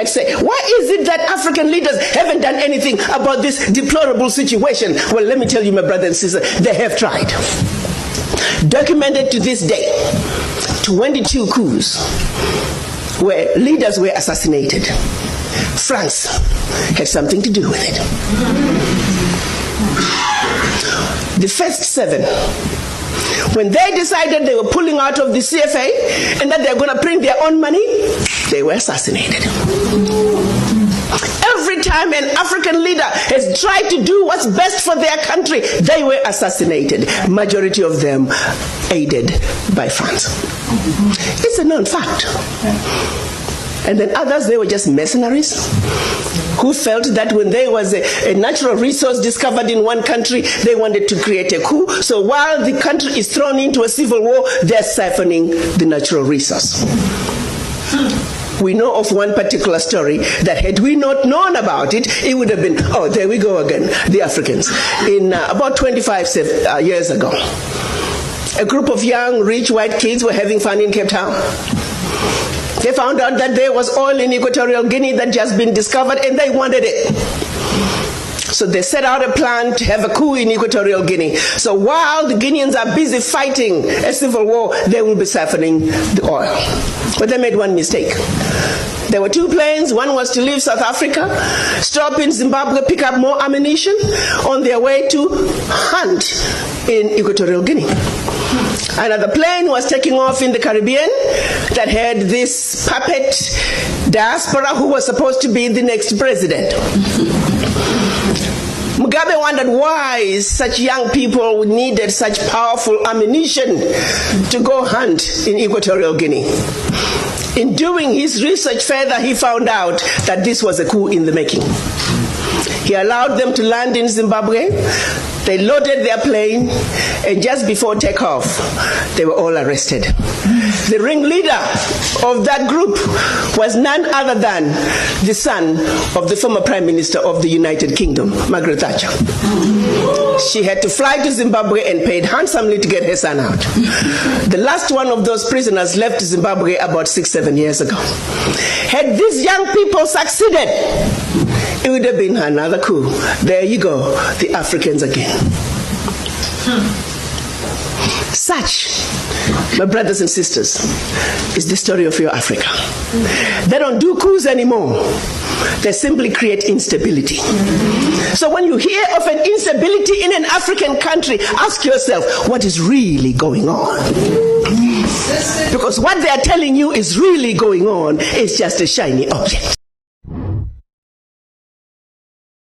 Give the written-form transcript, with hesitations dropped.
might say, why is it that African leaders haven't done anything about this deplorable situation? Well, let me tell you, my brother and sister, they have tried. Documented to this day, 22 coups where leaders were assassinated. France had something to do with it. The first 7, when they decided they were pulling out of the CFA and that they're going to print their own money, they were assassinated. Every time an African leader has tried to do what's best for their country, they were assassinated. Majority of them aided by France. It's a known fact. And then others, they were just mercenaries who felt that when there was a natural resource discovered in one country, they wanted to create a coup. So while the country is thrown into a civil war, they're siphoning the natural resource. We know of one particular story that had we not known about it, it would have been, oh, there we go again, the Africans. In about 25 years ago, a group of young, rich white kids were having fun in Cape Town. They found out that there was oil in Equatorial Guinea that had just been discovered, and they wanted it. So they set out a plan to have a coup in Equatorial Guinea. So while the Guineans are busy fighting a civil war, they will be siphoning the oil. But they made one mistake. There were 2 planes. One was to leave South Africa, stop in Zimbabwe, pick up more ammunition on their way to hunt in Equatorial Guinea. Another plane was taking off in the Caribbean that had this puppet diaspora who was supposed to be the next president. Mugabe wondered why such young people needed such powerful ammunition to go hunt in Equatorial Guinea. In doing his research further, he found out that this was a coup in the making. He allowed them to land in Zimbabwe. They loaded their plane, and just before takeoff, they were all arrested. The ringleader of that group was none other than the son of the former Prime Minister of the United Kingdom, Margaret Thatcher. She had to fly to Zimbabwe and paid handsomely to get her son out. The last one of those prisoners left Zimbabwe about 6-7 years ago. Had these young people succeeded, it would have been another coup. There you go, the Africans again. Such, my brothers and sisters, is the story of your Africa. They don't do coups anymore. They simply create instability. So when you hear of an instability in an African country, ask yourself, what is really going on? Because what they are telling you is really going on is just a shiny object.